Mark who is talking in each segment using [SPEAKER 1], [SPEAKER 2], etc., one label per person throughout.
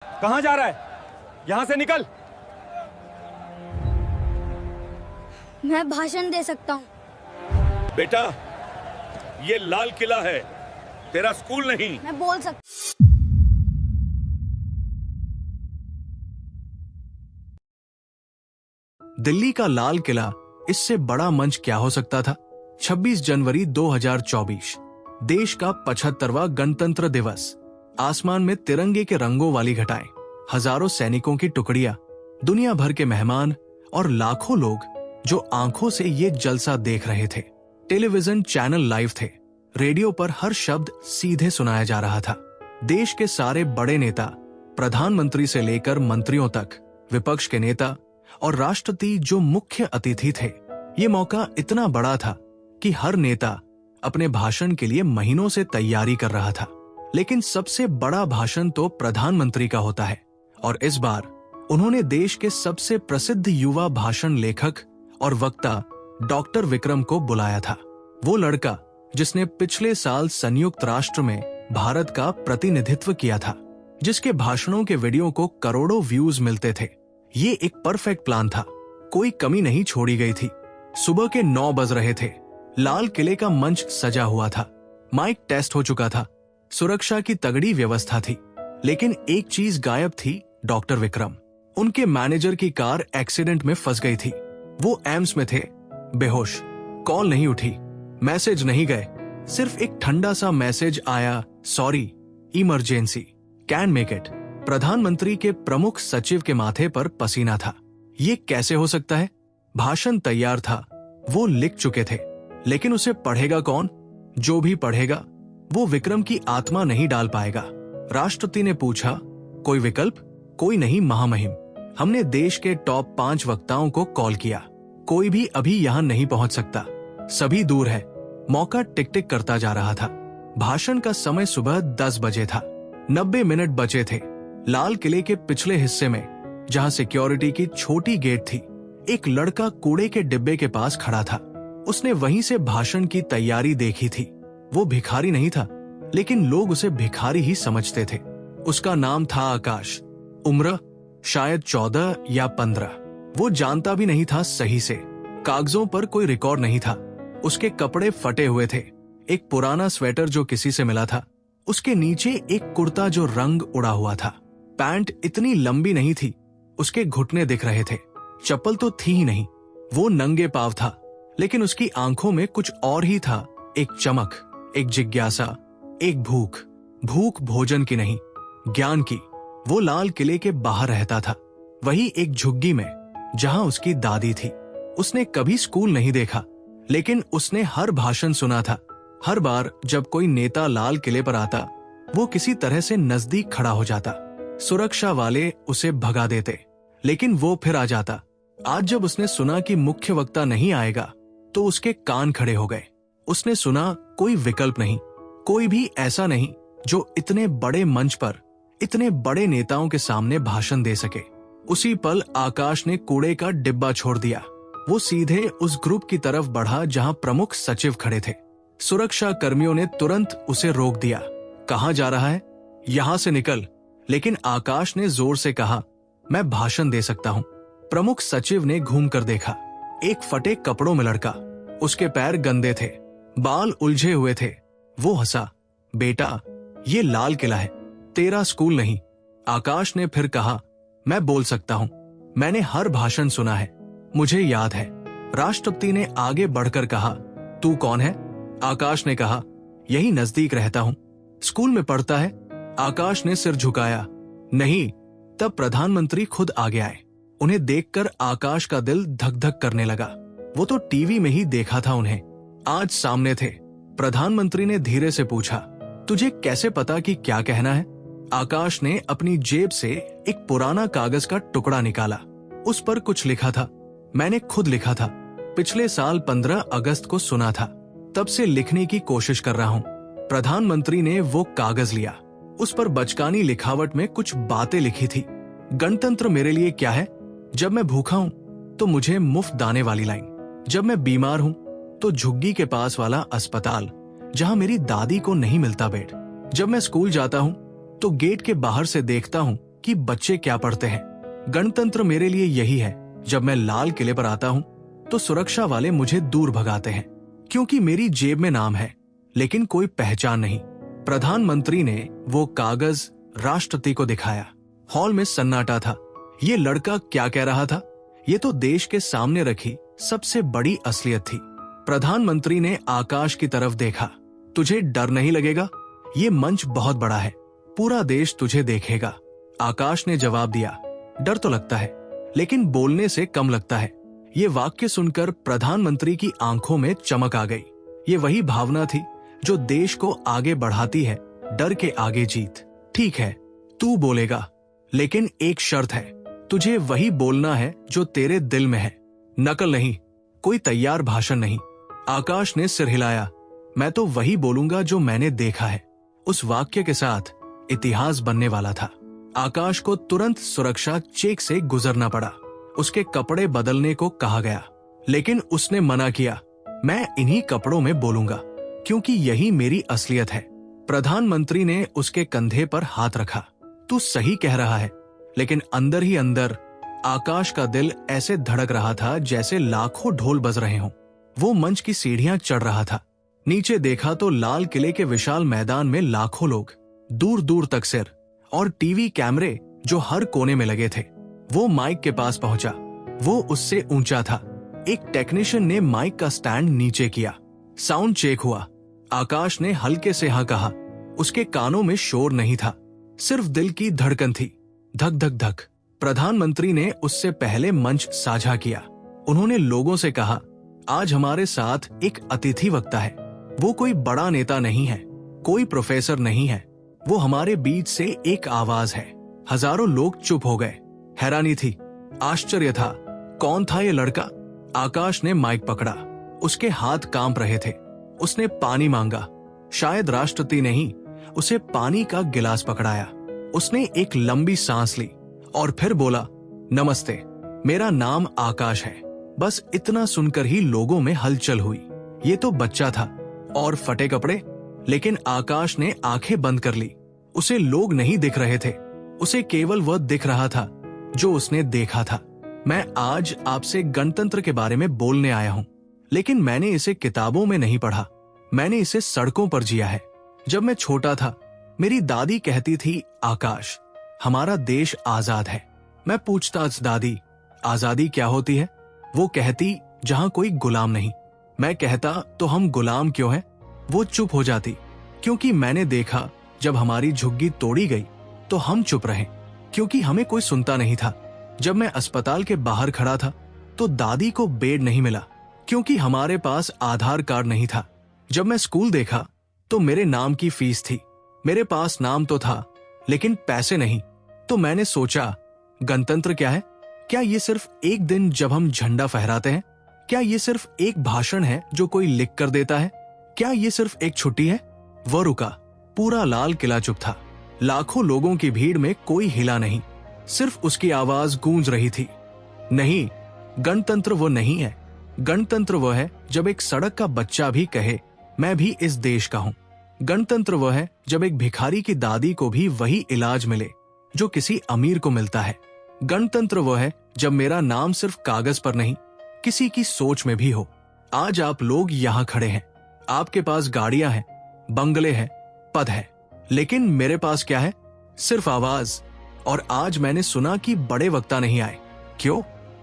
[SPEAKER 1] कहां जा रहा है? यहां से निकल।
[SPEAKER 2] मैं भाषण दे सकता हूँ।
[SPEAKER 3] बेटा, ये लाल किला है, तेरा स्कूल नहीं।
[SPEAKER 2] मैं बोल सकता।
[SPEAKER 4] दिल्ली का लाल किला, इससे बड़ा मंच क्या हो सकता था? 26 जनवरी 2024, देश का 75वां गणतंत्र दिवस। आसमान में तिरंगे के रंगों वाली घटाएं, हजारों सैनिकों की टुकड़ियां, दुनिया भर के मेहमान और लाखों लोग जो आंखों से ये जलसा देख रहे थे। टेलीविजन चैनल लाइव थे, रेडियो पर हर शब्द सीधे सुनाया जा रहा था। देश के सारे बड़े नेता, प्रधानमंत्री से लेकर मंत्रियों तक, विपक्ष के नेता और राष्ट्रपति जो मुख्य अतिथि थे। ये मौका इतना बड़ा था कि हर नेता अपने भाषण के लिए महीनों से तैयारी कर रहा था। लेकिन सबसे बड़ा भाषण तो प्रधानमंत्री का होता है, और इस बार उन्होंने देश के सबसे प्रसिद्ध युवा भाषण लेखक और वक्ता डॉक्टर विक्रम को बुलाया था। वो लड़का जिसने पिछले साल संयुक्त राष्ट्र में भारत का प्रतिनिधित्व किया था, जिसके भाषणों के वीडियो को करोड़ों व्यूज मिलते थे। ये एक परफेक्ट प्लान था, कोई कमी नहीं छोड़ी गई थी। सुबह के 9 बज रहे थे, लाल किले का मंच सजा हुआ था, माइक टेस्ट हो चुका था, सुरक्षा की तगड़ी व्यवस्था थी। लेकिन एक चीज गायब थी, डॉक्टर विक्रम। उनके मैनेजर की कार एक्सीडेंट में फंस गई थी। वो एम्स में थे, बेहोश। कॉल नहीं उठी, मैसेज नहीं गए, सिर्फ एक ठंडा सा मैसेज आया, sorry, emergency, can make it. प्रधानमंत्री के प्रमुख सचिव के माथे पर पसीना था। ये कैसे हो सकता है? भाषण तैयार था, वो लिख चुके थे, लेकिन उसे पढ़ेगा कौन? जो भी पढ़ेगा वो विक्रम की आत्मा नहीं डाल पाएगा। राष्ट्रपति ने पूछा, कोई विकल्प? कोई नहीं महामहिम। हमने देश के टॉप 5 वक्ताओं को कॉल किया, कोई भी अभी यहाँ नहीं पहुंच सकता, सभी दूर है। मौका टिक टिक करता जा रहा था। भाषण का समय सुबह 10 बजे था, 90 मिनट बचे थे। लाल किले के पिछले हिस्से में, जहां सिक्योरिटी की छोटी गेट थी, एक लड़का कूड़े के डिब्बे के पास खड़ा था। उसने वहीं से भाषण की तैयारी देखी थी। वो भिखारी नहीं था, लेकिन लोग उसे भिखारी ही समझते थे। उसका नाम था आकाश। उम्र शायद 14 या 15। वो जानता भी नहीं था सही से, कागजों पर कोई रिकॉर्ड नहीं था। उसके कपड़े फटे हुए थे, एक पुराना स्वेटर जो किसी से मिला था, उसके नीचे एक कुर्ता जो रंग उड़ा हुआ था। पैंट इतनी लंबी नहीं थी, उसके घुटने दिख रहे थे। चप्पल तो थी ही नहीं, वो नंगे पांव था। लेकिन उसकी आंखों में कुछ और ही था, एक चमक, एक जिज्ञासा, एक भूख। भूख भोजन की नहीं, ज्ञान की। वो लाल किले के बाहर रहता था, वही एक झुग्गी में जहां उसकी दादी थी। उसने कभी स्कूल नहीं देखा, लेकिन उसने हर भाषण सुना था। हर बार जब कोई नेता लाल किले पर आता, वो किसी तरह से नजदीक खड़ा हो जाता। सुरक्षा वाले उसे भगा देते, लेकिन वो फिर आ जाता। आज जब उसने सुना कि मुख्य वक्ता नहीं आएगा, तो उसके कान खड़े हो गए। उसने सुना कोई विकल्प नहीं, कोई भी ऐसा नहीं जो इतने बड़े मंच पर इतने बड़े नेताओं के सामने भाषण दे सके। उसी पल आकाश ने कूड़े का डिब्बा छोड़ दिया। वो सीधे उस ग्रुप की तरफ बढ़ा जहां प्रमुख सचिव खड़े थे। सुरक्षा कर्मियों ने तुरंत उसे रोक दिया। कहां जा रहा है? यहां से निकल। लेकिन आकाश ने जोर से कहा, मैं भाषण दे सकता हूं। प्रमुख सचिव ने घूमकर देखा, एक फटे कपड़ों में लड़का, उसके पैर गंदे थे, बाल उलझे हुए थे। वो हंसा, बेटा, ये लाल किला है, तेरा स्कूल नहीं। आकाश ने फिर कहा, मैं बोल सकता हूं, मैंने हर भाषण सुना है, मुझे याद है। राष्ट्रपति ने आगे बढ़कर कहा, तू कौन है? आकाश ने कहा, यही नजदीक रहता हूं। स्कूल में पढ़ता है? आकाश ने सिर झुकाया, नहीं। तब प्रधानमंत्री खुद आगे आए। उन्हें देखकर आकाश का दिल धक धक करने लगा। वो तो टीवी में ही देखा था उन्हें, आज सामने थे। प्रधानमंत्री ने धीरे से पूछा, तुझे कैसे पता कि क्या कहना है? आकाश ने अपनी जेब से एक पुराना कागज का टुकड़ा निकाला। उस पर कुछ लिखा था। मैंने खुद लिखा था, पिछले साल 15 अगस्त को सुना था, तब से लिखने की कोशिश कर रहा हूं। प्रधानमंत्री ने वो कागज लिया। उस पर बचकानी लिखावट में कुछ बातें लिखी थी। गणतंत्र मेरे लिए क्या है? जब मैं भूखा हूं तो मुझे मुफ्त दाने वाली लाइन, जब मैं बीमार हूं तो झुग्गी के पास वाला अस्पताल जहां मेरी दादी को नहीं मिलता बेड, जब मैं स्कूल जाता हूं तो गेट के बाहर से देखता हूं कि बच्चे क्या पढ़ते हैं। गणतंत्र मेरे लिए यही है, जब मैं लाल किले पर आता हूँ तो सुरक्षा वाले मुझे दूर भगाते हैं, क्योंकि मेरी जेब में नाम है लेकिन कोई पहचान नहीं। प्रधानमंत्री ने वो कागज राष्ट्रपति को दिखाया। हॉल में सन्नाटा था। ये लड़का क्या कह रहा था? ये तो देश के सामने रखी सबसे बड़ी असलियत थी। प्रधानमंत्री ने आकाश की तरफ देखा। तुझे डर नहीं लगेगा? ये मंच बहुत बड़ा है, पूरा देश तुझे देखेगा। आकाश ने जवाब दिया, डर तो लगता है लेकिन बोलने से कम लगता है। ये वाक्य सुनकर प्रधानमंत्री की आंखों में चमक आ गई। ये वही भावना थी जो देश को आगे बढ़ाती है, डर के आगे जीत। ठीक है, तू बोलेगा, लेकिन एक शर्त है, तुझे वही बोलना है जो तेरे दिल में है, नकल नहीं, कोई तैयार भाषण नहीं। आकाश ने सिर हिलाया। मैं तो वही बोलूंगा जो मैंने देखा है। उस वाक्य के साथ इतिहास बनने वाला था। आकाश को तुरंत सुरक्षा चेक से गुजरना पड़ा। उसके कपड़े बदलने को कहा गया, लेकिन उसने मना किया। मैं इन्हीं कपड़ों में बोलूंगा, क्योंकि यही मेरी असलियत है। प्रधानमंत्री ने उसके कंधे पर हाथ रखा। तू सही कह रहा है, लेकिन अंदर ही अंदर आकाश का दिल ऐसे धड़क रहा था जैसे लाखों ढोल बज रहे हों। वो मंच की सीढ़ियां चढ़ रहा था। नीचे देखा तो लाल किले के विशाल मैदान में लाखों लोग, दूर दूर तक सिर और टीवी कैमरे जो हर कोने में लगे थे। वो माइक के पास पहुंचा। वो उससे ऊंचा था। एक टेक्नीशियन ने माइक का स्टैंड नीचे किया। साउंड चेक हुआ। आकाश ने हल्के से हाँ कहा। उसके कानों में शोर नहीं था, सिर्फ दिल की धड़कन थी, धक धक धक। प्रधानमंत्री ने उससे पहले मंच साझा किया। उन्होंने लोगों से कहा, आज हमारे साथ एक अतिथि वक्ता है। वो कोई बड़ा नेता नहीं है, कोई प्रोफेसर नहीं है, वो हमारे बीच से एक आवाज है। हजारों लोग चुप हो गए। हैरानी थी, आश्चर्य था। कौन था ये लड़का? आकाश ने माइक पकड़ा। उसके हाथ कांप रहे थे। उसने पानी मांगा। शायद राष्ट्रपति नहीं, उसे पानी का गिलास पकड़ाया। उसने एक लंबी सांस ली और फिर बोला, नमस्ते, मेरा नाम आकाश है। बस इतना सुनकर ही लोगों में हलचल हुई। ये तो बच्चा था और फटे कपड़े, लेकिन आकाश ने आंखें बंद कर ली। उसे लोग नहीं दिख रहे थे, उसे केवल वह दिख रहा था जो उसने देखा था। मैं आज आपसे गणतंत्र के बारे में बोलने आया हूं, लेकिन मैंने इसे किताबों में नहीं पढ़ा, मैंने इसे सड़कों पर जिया है। जब मैं छोटा था, मेरी दादी कहती थी, आकाश, हमारा देश आजाद है। मैं पूछता, दादी, आजादी क्या होती है? वो कहती, जहां कोई गुलाम नहीं। मैं कहता, तो हम गुलाम क्यों हैं? वो चुप हो जाती, क्योंकि मैंने देखा जब हमारी झुग्गी तोड़ी गई तो हम चुप रहे, क्योंकि हमें कोई सुनता नहीं था। जब मैं अस्पताल के बाहर खड़ा था तो दादी को बेड नहीं मिला, क्योंकि हमारे पास आधार कार्ड नहीं था। जब मैं स्कूल देखा तो मेरे नाम की फीस थी। मेरे पास नाम तो था, लेकिन पैसे नहीं। तो मैंने सोचा, गणतंत्र क्या है? क्या ये सिर्फ एक दिन जब हम झंडा फहराते हैं? क्या ये सिर्फ एक भाषण है जो कोई लिख कर देता है? क्या ये सिर्फ एक छुट्टी है? वह रुका। पूरा लाल किला चुप था। लाखों लोगों की भीड़ में कोई हिला नहीं, सिर्फ उसकी आवाज गूंज रही थी। नहीं, गणतंत्र वो नहीं है। गणतंत्र वो है जब एक सड़क का बच्चा भी कहे, मैं भी इस देश का हूँ। गणतंत्र वो है जब एक भिखारी की दादी को भी वही इलाज मिले जो किसी अमीर को मिलता है। गणतंत्र वो है जब मेरा नाम सिर्फ कागज पर नहीं, किसी की सोच में भी हो। आज आप लोग यहाँ खड़े हैं, आपके पास गाड़ियां हैं, बंगले हैं, पद है, लेकिन मेरे पास क्या है? सिर्फ आवाज। और आज मैंने सुना कि बड़े वक्ता नहीं आए। क्यों?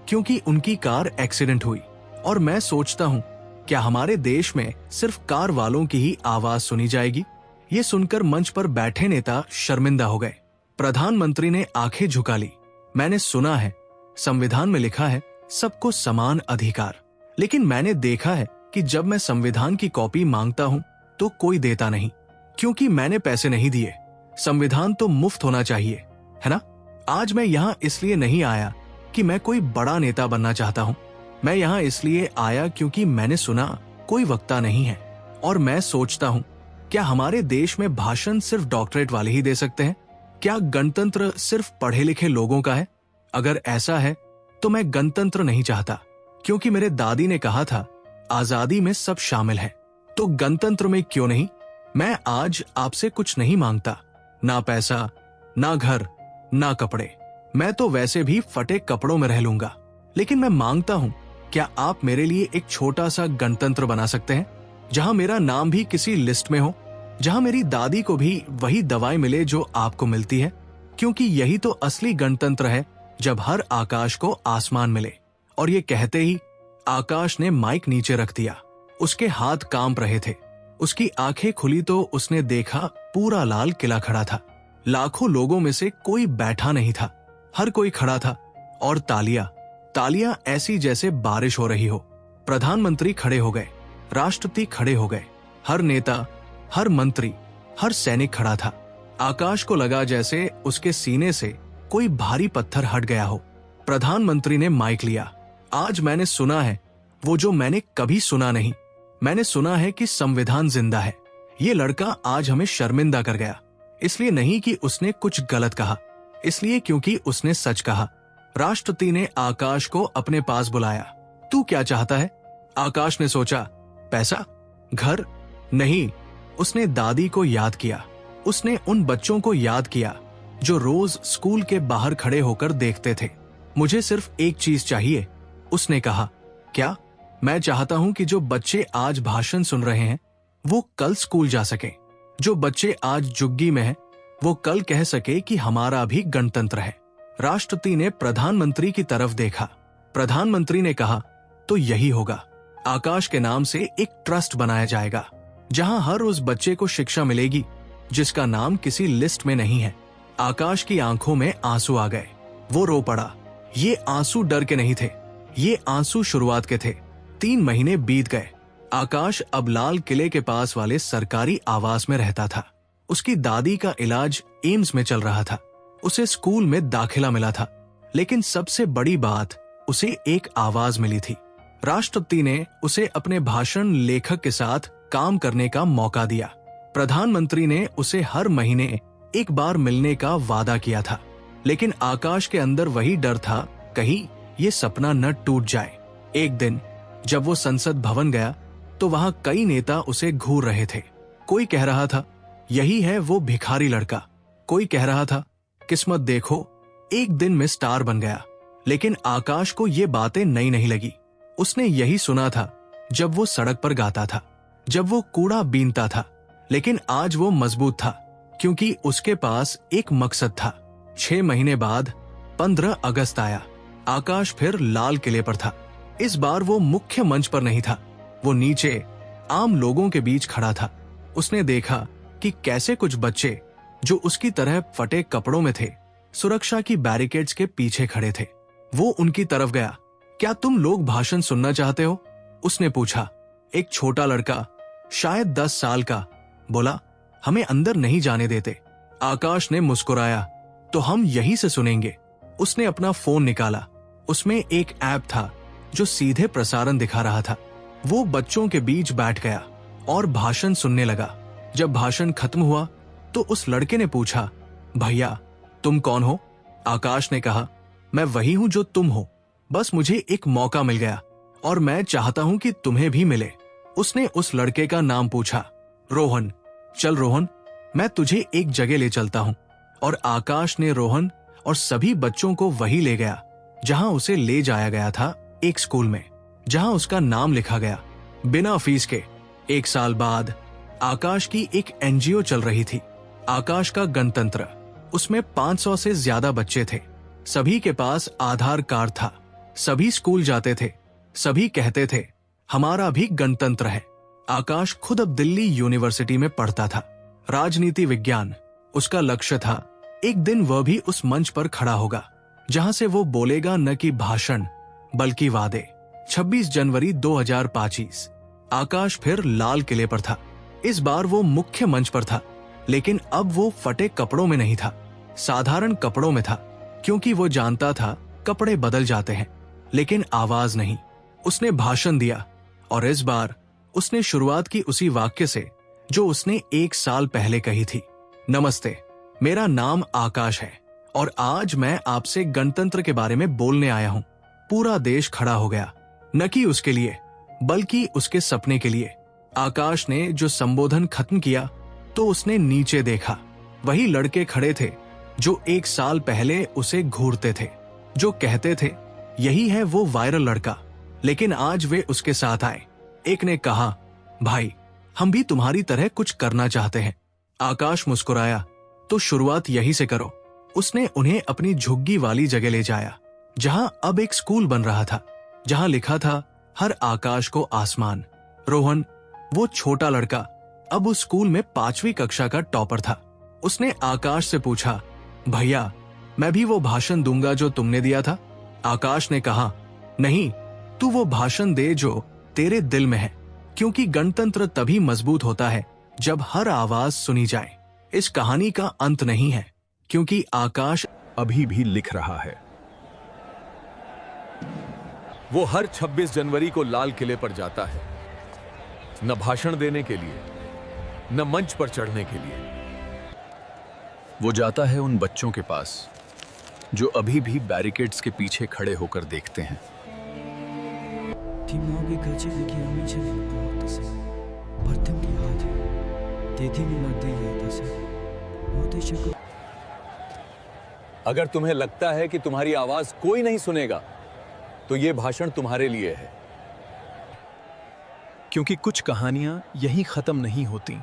[SPEAKER 4] क्योंकि उनकी कार एक्सीडेंट हुई। और मैं सोचता हूँ, क्या हमारे देश में सिर्फ कार वालों की ही आवाज सुनी जाएगी? ये सुनकर मंच पर बैठे नेता शर्मिंदा हो गए। प्रधानमंत्री ने आंखें झुका ली। मैंने सुना है, संविधान में लिखा है सबको समान अधिकार, लेकिन मैंने देखा है कि जब मैं संविधान की कॉपी मांगता हूँ तो कोई देता नहीं, क्योंकि मैंने पैसे नहीं दिए। संविधान तो मुफ्त होना चाहिए, है ना? आज मैं यहाँ इसलिए नहीं आया कि मैं कोई बड़ा नेता बनना चाहता हूँ। मैं यहाँ इसलिए आया क्योंकि मैंने सुना कोई वक्ता नहीं है। और मैं सोचता हूँ, क्या हमारे देश में भाषण सिर्फ डॉक्टरेट वाले ही दे सकते हैं? क्या गणतंत्र सिर्फ पढ़े लिखे लोगों का है? अगर ऐसा है तो मैं गणतंत्र नहीं चाहता, क्योंकि मेरे दादी ने कहा था, आजादी में सब शामिल है। तो गणतंत्र में क्यों नहीं? मैं आज आपसे कुछ नहीं मांगता, ना पैसा, ना घर, ना कपड़े। मैं तो वैसे भी फटे कपड़ों में रह लूंगा, लेकिन मैं मांगता हूँ, क्या आप मेरे लिए एक छोटा सा गणतंत्र बना सकते हैं, जहां मेरा नाम भी किसी लिस्ट में हो, जहां मेरी दादी को भी वही दवाई मिले जो आपको मिलती है, क्योंकि यही तो असली गणतंत्र है, जब हर आकाश को आसमान मिले। और ये कहते ही आकाश ने माइक नीचे रख दिया। उसके हाथ कांप रहे थे। उसकी आंखें खुली तो उसने देखा पूरा लाल किला खड़ा था। लाखों लोगों में से कोई बैठा नहीं था, हर कोई खड़ा था। और तालियां ऐसी जैसे बारिश हो रही हो। प्रधानमंत्री खड़े हो गए, राष्ट्रपति खड़े हो गए, हर नेता, हर मंत्री, हर सैनिक खड़ा था। आकाश को लगा जैसे उसके सीने से कोई भारी पत्थर हट गया हो। प्रधानमंत्री ने माइक लिया। आज मैंने सुना है वो जो मैंने कभी सुना नहीं। मैंने सुना है कि संविधान जिंदा है। ये लड़का आज हमें शर्मिंदा कर गया, इसलिए नहीं कि उसने कुछ गलत कहा, इसलिए क्योंकि उसने सच कहा। राष्ट्रपति ने आकाश को अपने पास बुलाया। तू क्या चाहता है? आकाश ने सोचा, पैसा, घर? नहीं। उसने दादी को याद किया। उसने उन बच्चों को याद किया जो रोज स्कूल के बाहर खड़े होकर देखते थे। मुझे सिर्फ एक चीज चाहिए, उसने कहा। क्या? मैं चाहता हूं कि जो बच्चे आज भाषण सुन रहे हैं वो कल स्कूल जा सके। जो बच्चे आज जुग्गी में हैं वो कल कह सके कि हमारा भी गणतंत्र है। राष्ट्रपति ने प्रधानमंत्री की तरफ देखा। प्रधानमंत्री ने कहा, तो यही होगा। आकाश के नाम से एक ट्रस्ट बनाया जाएगा, जहां हर उस बच्चे को शिक्षा मिलेगी जिसका नाम किसी लिस्ट में नहीं है। आकाश की आंखों में आंसू आ गए। वो रो पड़ा। ये आंसू डर के नहीं थे, ये आंसू शुरुआत के थे। 3 महीने बीत गए। आकाश अब लाल किले के पास वाले सरकारी आवास में रहता था। उसकी दादी का इलाज एम्स में चल रहा था। उसे स्कूल में दाखिला मिला था, लेकिन सबसे बड़ी बात, उसे एक आवाज मिली थी। राष्ट्रपति ने उसे अपने भाषण लेखक के साथ काम करने का मौका दिया। प्रधानमंत्री ने उसे हर महीने एक बार मिलने का वादा किया था, लेकिन आकाश के अंदर वही डर था, कहीं ये सपना न टूट जाए। एक दिन जब वो संसद भवन गया तो वहां कई नेता उसे घूर रहे थे। कोई कह रहा था, यही है वो भिखारी लड़का। कोई कह रहा था, किस्मत देखो, एक दिन में स्टार बन गया। लेकिन आकाश को ये बातें नई नहीं लगी। उसने यही सुना था जब वो सड़क पर गाता था, जब वो कूड़ा बीनता था। लेकिन आज वो मजबूत था, क्योंकि उसके पास एक मकसद था। 6 महीने बाद 15 अगस्त आया। आकाश फिर लाल किले पर था। इस बार वो मुख्य मंच पर नहीं था, वो नीचे आम लोगों के बीच खड़ा था। उसने देखा कि कैसे कुछ बच्चे जो उसकी तरह फटे कपड़ों में थे, सुरक्षा की बैरिकेड्स के पीछे खड़े थे। वो उनकी तरफ गया। क्या तुम लोग भाषण सुनना चाहते हो? उसने पूछा। एक छोटा लड़का, शायद 10 साल का, बोला, हमें अंदर नहीं जाने देते। आकाश ने मुस्कुराया, तो हम यहीं से सुनेंगे। उसने अपना फोन निकाला। उसमें एक ऐप था जो सीधे प्रसारण दिखा रहा था। वो बच्चों के बीच बैठ गया और भाषण सुनने लगा। जब भाषण खत्म हुआ तो उस लड़के ने पूछा, भैया तुम कौन हो? आकाश ने कहा, मैं वही हूं जो तुम हो, बस मुझे एक मौका मिल गया और मैं चाहता हूं कि तुम्हें भी मिले। उसने उस लड़के का नाम पूछा, रोहन। चल रोहन, मैं तुझे एक जगह ले चलता हूं। और आकाश ने रोहन और सभी बच्चों को वही ले गया जहां उसे ले जाया गया था, एक स्कूल में, जहां उसका नाम लिखा गया बिना फीस के। 1 साल बाद आकाश की एक एनजीओ चल रही थी, आकाश का गणतंत्र। उसमें 500 से ज्यादा बच्चे थे। सभी के पास आधार कार्ड था, सभी स्कूल जाते थे, सभी कहते थे, हमारा भी गणतंत्र है। आकाश खुद अब दिल्ली यूनिवर्सिटी में पढ़ता था, राजनीति विज्ञान उसका लक्ष्य था। एक दिन वह भी उस मंच पर खड़ा होगा जहां से वो बोलेगा न कि भाषण बल्कि वादे। 26 जनवरी 2025 आकाश फिर लाल किले पर था। इस बार वो मुख्य मंच पर था, लेकिन अब वो फटे कपड़ों में नहीं था, साधारण कपड़ों में था, क्योंकि वो जानता था कपड़े बदल जाते हैं लेकिन आवाज नहीं। उसने भाषण दिया और इस बार उसने शुरुआत की उसी वाक्य से जो उसने 1 साल पहले कही थी, नमस्ते, मेरा नाम आकाश है और आज मैं आपसे गणतंत्र के बारे में बोलने आया हूं। पूरा देश खड़ा हो गया, न कि उसके लिए बल्कि उसके सपने के लिए। आकाश ने जो संबोधन खत्म किया तो उसने नीचे देखा। वही लड़के खड़े थे जो 1 साल पहले उसे घूरते थे, जो कहते थे यही है वो वायरल लड़का, लेकिन आज वे उसके साथ आए। एक ने कहा, भाई हम भी तुम्हारी तरह कुछ करना चाहते हैं। आकाश मुस्कुराया, तो शुरुआत यही से करो। उसने उन्हें अपनी झुग्गी वाली जगह ले जाया, जहां अब एक स्कूल बन रहा था, जहां लिखा था हर आकाश को आसमान। रोहन, वो छोटा लड़का, अब उस स्कूल में 5वीं कक्षा का टॉपर था। उसने आकाश से पूछा, भैया मैं भी वो भाषण दूंगा जो तुमने दिया था? आकाश ने कहा, नहीं, तू वो भाषण दे जो तेरे दिल में है, क्योंकि गणतंत्र तभी मजबूत होता है जब हर आवाज सुनी जाए। इस कहानी का अंत नहीं है, क्योंकि आकाश
[SPEAKER 5] अभी भी लिख रहा है। वो हर 26 जनवरी को लाल किले पर जाता है, न भाषण देने के लिए, न मंच पर चढ़ने के लिए। वो जाता है उन बच्चों के पास जो अभी भी बैरिकेड्स के पीछे खड़े होकर देखते हैं। अगर तुम्हें लगता है कि तुम्हारी आवाज कोई नहीं सुनेगा, तो ये भाषण तुम्हारे लिए है। क्योंकि कुछ कहानियां यहीं खत्म नहीं होती,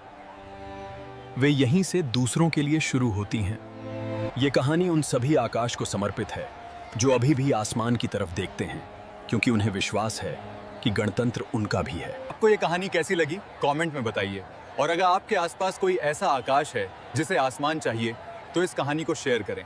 [SPEAKER 5] वे यहीं से दूसरों के लिए शुरू होती हैं। ये कहानी उन सभी आकाश को समर्पित है जो अभी भी आसमान की तरफ देखते हैं, क्योंकि उन्हें विश्वास है कि गणतंत्र उनका भी है। आपको ये कहानी कैसी लगी कमेंट में बताइए, और अगर आपके आसपास कोई ऐसा आकाश है जिसे आसमान चाहिए, तो इस कहानी को शेयर करें।